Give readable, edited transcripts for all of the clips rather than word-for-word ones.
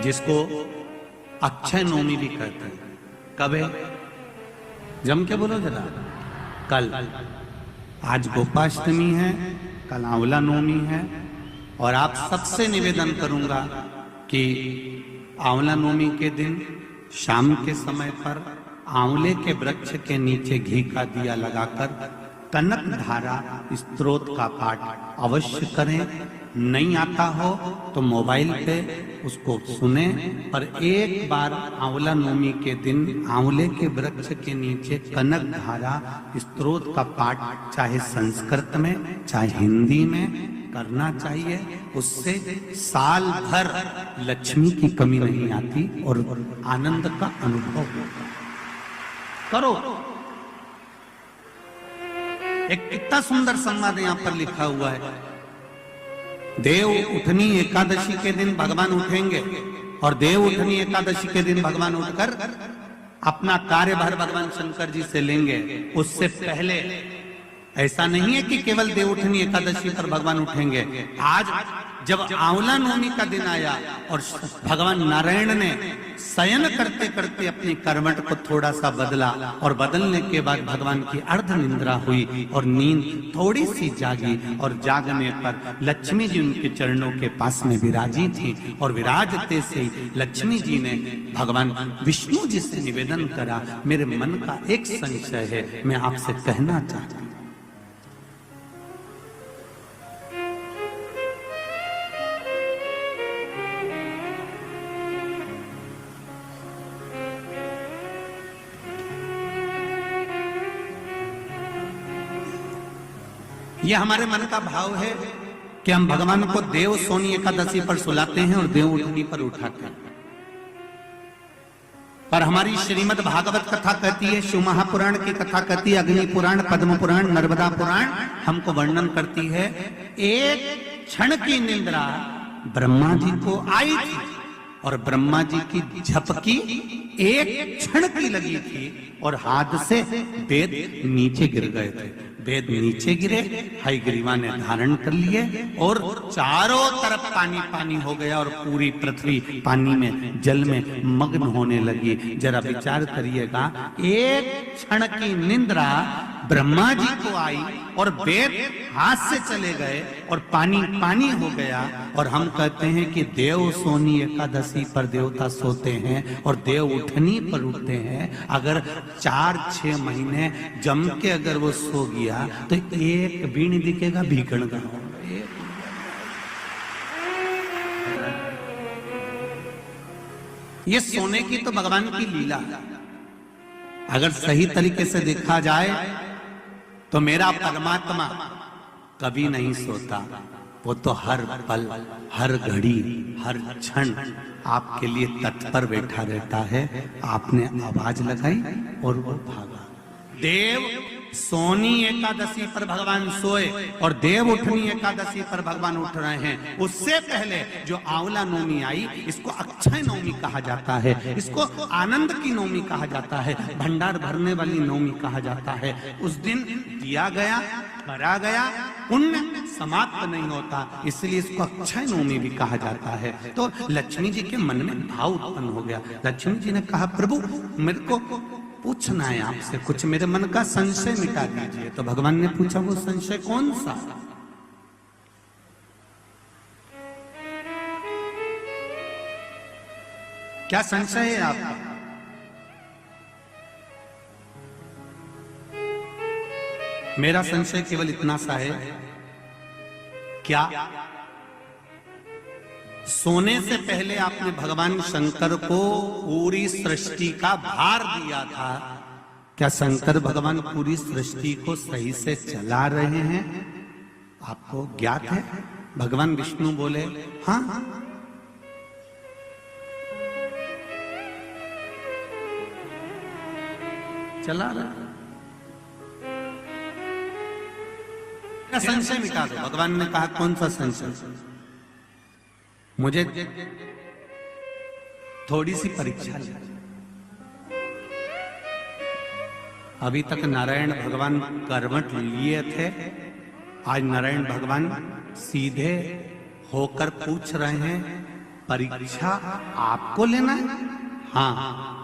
जिसको अक्षय नवमी भी कहते हैं। कब है? जम के बोलो जरा। कल। आज गोपाष्टमी है, कल आंवला नवमी है। और आप सबसे निवेदन करूंगा कि आंवला नवमी के दिन शाम के समय पर आंवले के वृक्ष के नीचे घी का दिया लगाकर कनक धारा स्तोत्र का पाठ अवश्य करें। नहीं आता हो तो मोबाइल पे उसको सुने, पर एक बार आंवला नवमी के दिन आंवले के वृक्ष के नीचे कनक धारा स्तोत्र का पाठ चाहे संस्कृत में चाहे हिंदी में करना चाहिए। उससे साल भर लक्ष्मी की कमी नहीं आती और आनंद का अनुभव करो। एक कितना सुंदर संवाद यहां पर लिखा हुआ है। देव उठनी एकादशी के दिन भगवान उठेंगे और देव उठनी एकादशी के दिन भगवान उठकर अपना कार्यभार भगवान शंकर जी से लेंगे। उससे पहले ऐसा नहीं है कि केवल देव उठनी एकादशी पर भगवान उठेंगे। आज जब आंवला नवमी का दिन आया और भगवान नारायण ने शयन करते करते अपनी करवट को थोड़ा सा बदला और बदलने के बाद भगवान की अर्ध निंद्रा हुई और नींद थोड़ी सी जागी और जागने पर लक्ष्मी जी उनके चरणों के पास में विराजी थी और विराजते से लक्ष्मी जी ने भगवान विष्णु जी से निवेदन करा, मेरे मन का एक संशय है, मैं आपसे कहना चाहता हूं। यह हमारे मन का भाव है कि हम भगवान को देव सोनी एकादशी पर सुलाते हैं और देव उठनी पर उठाते हैं। पर हमारी श्रीमद् भागवत कथा कहती है, शिव महापुराण की कथा कहती है, अग्नि पुराण, पद्म पुराण, नर्मदा पुराण हमको वर्णन करती है। एक क्षण की निंद्रा ब्रह्मा जी को आई थी और ब्रह्मा जी की झपकी एक क्षण की लगी थी और हाथ से वेद नीचे गिर गए थे। वेद नीचे गिरे, हयग्रीवा ने धारण कर लिए और चारों तरफ पानी पानी हो गया और पूरी पृथ्वी पानी में जल में मग्न होने लगी। जरा विचार करिएगा, एक क्षण की निंद्रा ब्रह्मा जी को आई और वेद हाथ से चले गए और पानी पानी हो गया। और हम कहते हैं कि देव सोनी एकादशी पर देवता सोते हैं और देव उठनी पर उठते हैं। अगर 4-6 महीने जम के अगर वो सो गया तो एक भी नहीं दिखेगा, भीकण का। ये सोने की तो भगवान की लीला। अगर सही तरीके से देखा जाए तो मेरा परमात्मा कभी नहीं सोता, वो तो हर पल, हर घड़ी, हर क्षण आपके लिए तत्पर बैठा रहता है। आपने आवाज लगाई और वो भागा। देव सोनी एकादशी पर भगवान सोए और देव उठनी एकादशी पर भगवान उठ रहे हैं। उससे पहले जो आंवला नवमी आई, इसको अक्षय नवमी कहा जाता है, इसको आनंद की नवमी कहा जाता है, भंडार भरने वाली नवमी कहा जाता है। उस दिन दिया गया, करा गया, पुण्य समाप्त नहीं होता, इसलिए इसको अक्षय नवमी भी कहा जाता है। तो लक्ष्मी जी के मन में भाव उत्पन्न हो गया। लक्ष्मी जी ने कहा, प्रभु मेरे को पूछना है आपसे कुछ, मेरे मन का संशय मिटा दीजिए। तो भगवान ने पूछा, वो संशय कौन सा? क्या संशय है आपका? मेरा संशय केवल इतना सा है, क्या सोने से पहले आपने भगवान शंकर को पूरी सृष्टि का भार दिया था? क्या शंकर भगवान पूरी सृष्टि को सही से चला रहे हैं? आपको ज्ञात है? भगवान विष्णु बोले, हाँ चला रहा। संशय मिटा दो। भगवान ने कहा, कौन सा संशय? मुझे थोड़ी सी परीक्षा ली। अभी तक नारायण भगवान करवट लिए थे, आज नारायण भगवान सीधे होकर पूछ रहे हैं परीक्षा आपको लेना है? हाँ,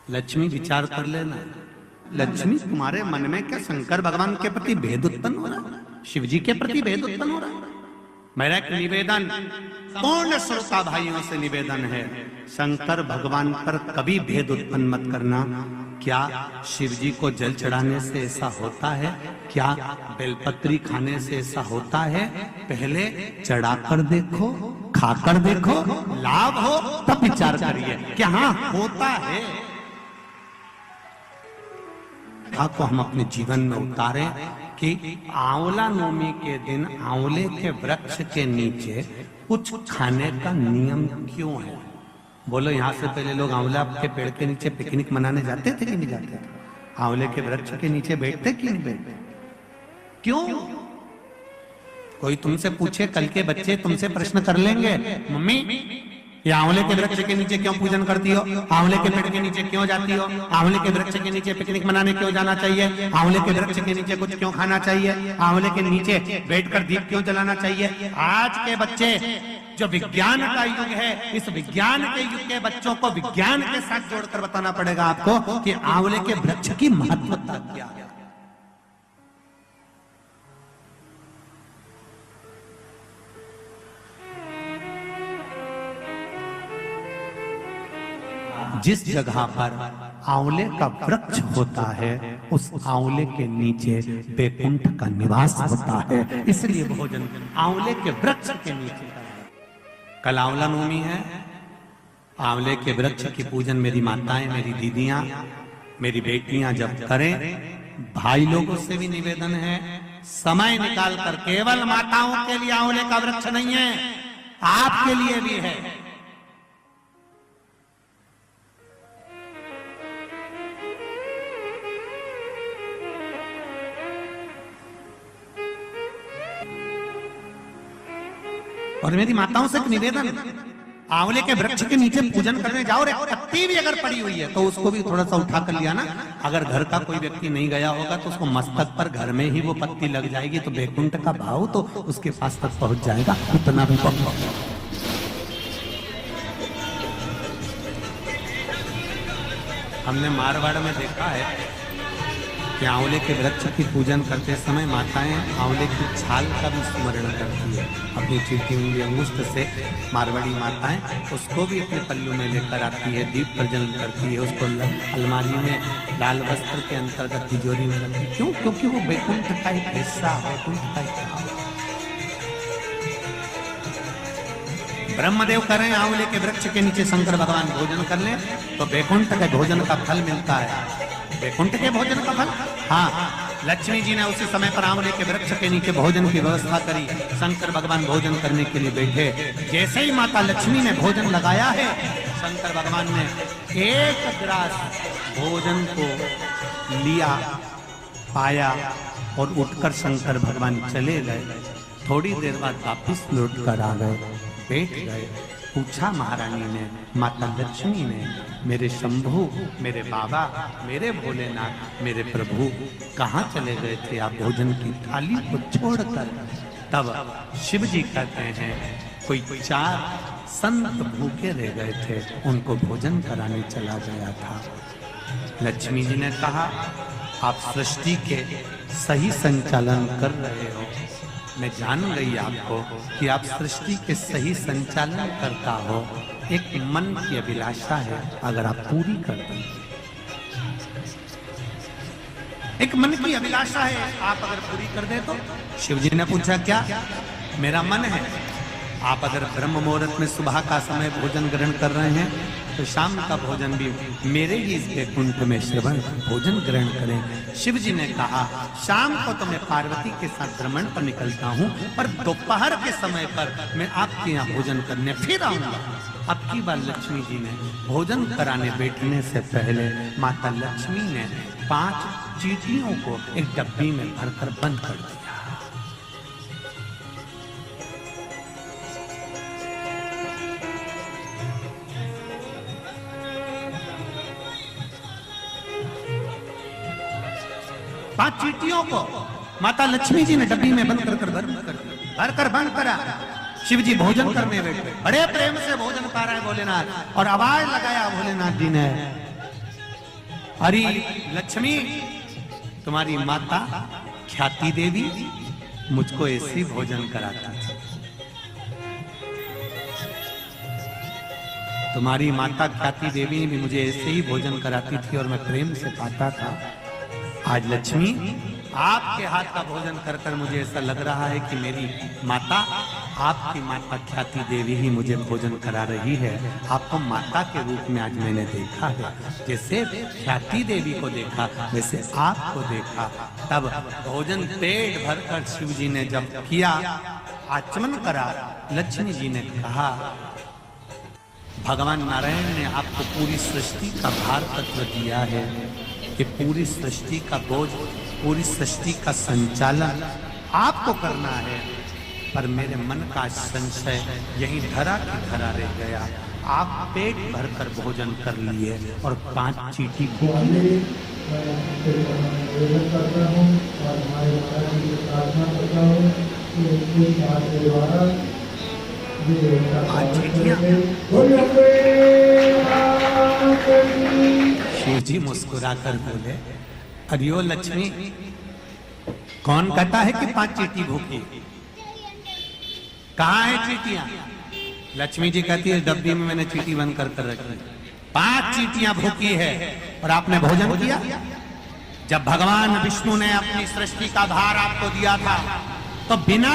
लक्ष्मी विचार कर लेना। लक्ष्मी, तुम्हारे मन में क्या शंकर भगवान के प्रति भेद उत्पन्न हो रहा है? शिव जी के प्रति भेद उत्पन्न हो रहा है? मेरा एक निवेदन पूर्ण श्रोता भाइयों से निवेदन है, शंकर भगवान पर कभी भेद उत्पन्न मत करना। क्या शिव जी को जल चढ़ाने से ऐसा होता है? क्या बेलपत्री खाने से ऐसा होता है? पहले चढ़ाकर देखो, खाकर देखो, लाभ हो तब विचार करिए कि हाँ होता है। को हम अपने जीवन में उतारें कि आंवला नवमी के दिन आंवले के वृक्ष के नीचे कुछ खाने का नियम क्यों है? बोलो, यहाँ से पहले लोग आंवला के पेड़ के नीचे पिकनिक मनाने जाते थे कि नहीं जाते थे? आंवले के वृक्ष के नीचे बैठते कि नहीं बैठते? क्यों? कोई तुमसे पूछे, कल के बच्चे तुमसे प्रश्न कर लेंगे, मम्मी ये आंवले के वृक्ष के नीचे क्यों पूजन करती हो? आंवले के पेड़ के नीचे क्यों जाती हो? आंवले के वृक्ष के नीचे पिकनिक मनाने क्यों जाना चाहिए? आंवले के वृक्ष के नीचे कुछ क्यों खाना चाहिए? आंवले के नीचे बैठकर दीप क्यों जलाना चाहिए? आज के बच्चे, जो विज्ञान का युग है, इस विज्ञान के युग के बच्चों को विज्ञान के साथ जोड़कर बताना पड़ेगा आपको कि आंवले के वृक्ष की महत्वता क्या है। जिस जगह पर आंवले का वृक्ष होता है, उस आंवले के नीचे बैकुंठ का निवास होता है, इसलिए भोजन आंवले के वृक्ष के नीचे। कल आंवला नवमी है, आंवले के वृक्ष की पूजन मेरी माताएं, मेरी दीदियां, मेरी बेटियां जब करें, भाई लोगों से भी निवेदन है, समय निकाल कर, केवल माताओं के लिए आंवले का वृक्ष नहीं है, आपके लिए भी है। और मेरी माताओं से एक निवेदन, आंवले के वृक्ष के नीचे पूजन करने जाओ, रे पत्ती भी अगर पड़ी हुई है तो उसको भी थोड़ा सा उठा कर लिया ना। अगर घर का कोई व्यक्ति नहीं गया होगा तो उसको मस्तक पर घर में ही वो पत्ती लग जाएगी, तो बैकुंठ का भाव तो उसके पास तक पहुंच जाएगा। इतना भी हमने मारवाड़ में देखा है कि आंवले के वृक्ष की पूजन करते समय माताएं आंवले की छाल का भी स्मरण करती है। अपनी चीटी उंगली अंगुष्ठ से मारवाड़ी माताएं उसको भी अपने पल्लू में लेकर आती है, दीप प्रज्वलन करती है, उसको अलमारी में लाल वस्त्र के अंतर्गत तिजोरी में रखती है। क्यों? क्योंकि वो बैकुंठ का एक हिस्सा, बैकुंठ का एक ब्रह्मदेव करें आंवले के वृक्ष के नीचे शंकर भगवान भोजन कर ले तो बैकुंठ के भोजन का फल मिलता है। बैकुंठ के भोजन का फल, हाँ, लक्ष्मी जी ने उसी समय पर आंवले के वृक्ष के नीचे भोजन की व्यवस्था करी। शंकर भगवान भोजन करने के लिए बैठे, जैसे ही माता लक्ष्मी ने भोजन लगाया है, शंकर भगवान ने एक ग्रास भोजन को लिया, पाया और उठकर शंकर भगवान चले गए। थोड़ी देर बाद वापिस लौट कर आ गए, बैठ गए। पूछा महारानी ने, माता लक्ष्मी ने, मेरे शंभु, मेरे बाबा, मेरे भोलेनाथ, मेरे प्रभु कहाँ चले गए थे आप भोजन की थाली को छोड़कर? तब शिव जी कहते हैं, कोई 4 संत भूखे रह गए थे, उनको भोजन कराने चला गया था। लक्ष्मी जी ने कहा, आप सृष्टि के सही संचालन कर रहे हो, मैं जान गई आपको कि आप सृष्टि के सही संचालन करता हो। एक मन की अभिलाषा है, अगर आप पूरी कर दें, एक मन की अभिलाषा है, आप अगर पूरी कर दे तो। शिव जी ने पूछा, क्या? मेरा मन है, आप अगर ब्रह्म मुहूर्त में सुबह का समय भोजन ग्रहण कर रहे हैं तो शाम का भोजन भी मेरे ही इस बैकुंठ में श्रवण भोजन ग्रहण करें। शिव जी ने कहा, शाम को तो मैं पार्वती के साथ भ्रमण पर निकलता हूँ, पर दोपहर के समय पर मैं आपके यहाँ भोजन करने फिर आऊंगा। अब की बार लक्ष्मी जी ने भोजन कराने बैठने से पहले माता लक्ष्मी ने 5 चींटियों को एक डब्बी में भरकर बंद कर दिया। पांच चींटियों को माता लक्ष्मी जी ने डब्बी में बंद कर बंद करा। शिव जी भोजन करने बैठे, बड़े प्रेम से भोजन पा रहे हैं भोलेनाथ, और आवाज लगाया भोलेनाथ जी ने, अरे लक्ष्मी, तुम्हारी माता ख्याति देवी मुझको ऐसे ही भोजन कराती थी। तुम्हारी माता ख्याति देवी भी मुझे ऐसे ही भोजन कराती थी और मैं प्रेम से खाता था। आज लक्ष्मी, आपके हाथ का भोजन कर कर मुझे ऐसा लग रहा है कि मेरी माता, आपकी माता ख्याति देवी ही मुझे भोजन करा रही है। आपको माता के रूप में आज मैंने देखा है, जैसे ख्याति देवी को देखा वैसे आपको देखा। तब भोजन पेट भरकर शिव जी ने जब किया, आचमन करा, लक्ष्मी जी ने कहा, भगवान नारायण ने आपको पूरी सृष्टि का भार तत्व दिया है कि पूरी सृष्टि का बोझ, पूरी सृष्टि का संचालन आपको करना है, पर मेरे मन का संशय यहीं धरा की धरा रह गया। आप पेट भरकर भोजन कर लिए और 5 चींटी शिव जी मुस्कुरा कर बोले, अरियो लक्ष्मी, कौन कहता है कि 5 चींटी भूखी? कहाँ है चींटियां? लक्ष्मी जी कहती है, डब्बी में मैंने चींटी बंद कर रखी, 5 चींटियां भूखी है और आपने भोजन किया। जब भगवान विष्णु ने अपनी सृष्टि का भार आपको दिया था, तो बिना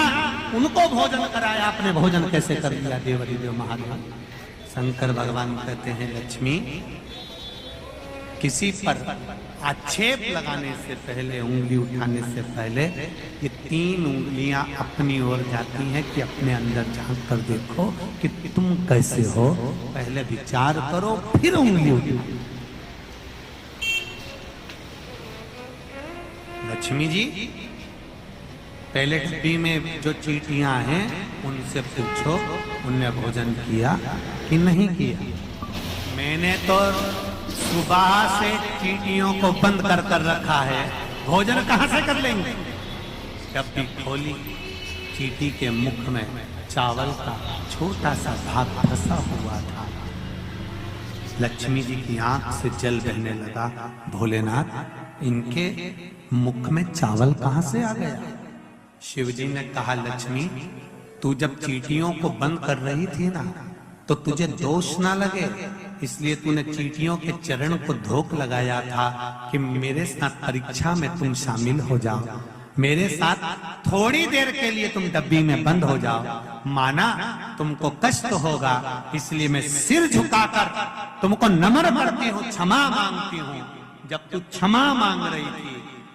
उनको भोजन कराए आपने भोजन कैसे कर लिया? देवरिदेव महादेव। शंकर भगवान कहते हैं, लक्ष्मी, किसी पर आक्षेप लगाने से पहले, उंगली उठाने से पहले, ये 3 उंगलियां अपनी ओर जाती हैं कि अपने अंदर झांक कर देखो कि तुम कैसे हो। पहले विचार करो, फिर उंगली उठाओ। लक्ष्मी जी, पहले डब्बी में जो चींटियां हैं उनसे पूछो, उनने भोजन किया कि नहीं किया? मैंने तो सुबह से चींटियों को बंद कर कर रखा है, भोजन कहां से कर लेंगे? डब्बी खोली, चींटी के मुख में चावल का छोटा सा भाग फंसा हुआ था। लक्ष्मी जी की आंख से जल बहने लगा। भोलेनाथ, इनके मुख में चावल कहां से आ गया? शिव जी ने कहा, लक्ष्मी, तू जब चींटियों को बंद कर रही थी ना, तो तुझे दोष ना लगे, इसलिए तूने चींटियों के चरण को धोख लगाया था कि मेरे साथ परीक्षा में तुम शामिल हो जाओ, मेरे साथ थोड़ी देर के लिए तुम डब्बी में बंद हो जाओ। माना तुमको कष्ट होगा, इसलिए मैं सिर झुकाकर तुमको नमन करती हूँ, क्षमा मांगती हूँ। जब तू क्षमा मांग रही थी,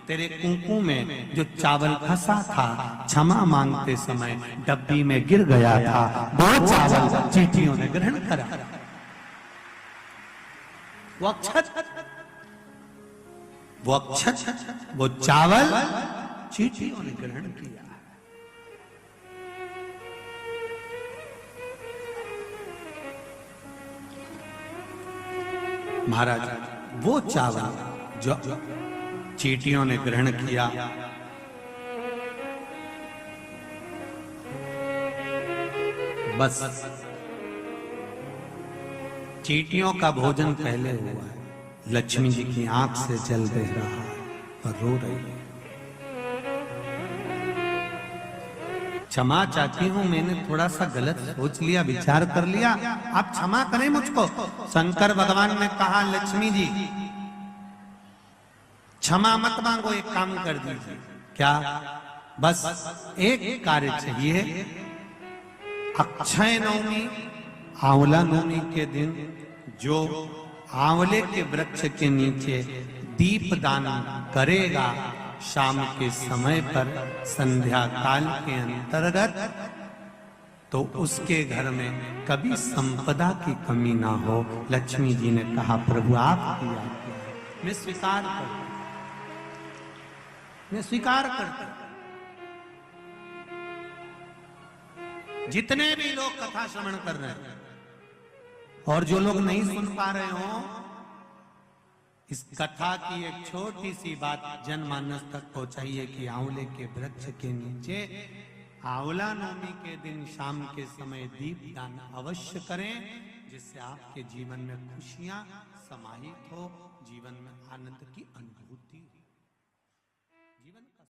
तेरे कुंकू में जो चावल फंसा था, क्षमा मांगते समय डब्बी में गिर गया था। वो चावल चींटियों ने ग्रहण करा। वो अक्षत, वो चावल चींटियों ने ग्रहण किया। महाराज, वो चावल जो चींटियों ने ग्रहण किया, बस चींटियों का भोजन पहले हुआ है। लक्ष्मी जी की आंख से जल बह रहा है और रो रही है। क्षमा चाहती हूं, मैंने थोड़ा सा गलत सोच लिया, विचार कर लिया, आप क्षमा करें मुझको। शंकर भगवान ने कहा, लक्ष्मी जी क्षमा मत मांगो, एक काम कर दीजिए। क्या? बस एक कार्य चाहिए। अक्षय नवमी, आंवला नवमी के दिन जो आंवले के वृक्ष के नीचे दीप दान करेगा, शाम के समय पर संध्या काल के अंतर्गत, तो उसके घर में कभी संपदा की कमी ना हो। लक्ष्मी जी ने कहा, प्रभु आपकी आज्ञा है, मैं स्वीकार करता हूं, मैं स्वीकार करता हूं। जितने भी लोग कथा श्रवण कर रहे हैं और जो लोग नहीं सुन पा रहे हो, इस कथा की एक छोटी सी बात जनमानस तक पहुंचाइए कि आंवले के वृक्ष के नीचे आंवला नवमी के दिन शाम के समय दीप दान अवश्य करें, जिससे आपके जीवन में खुशियां समाहित हो, जीवन में आनंद की अनुभूति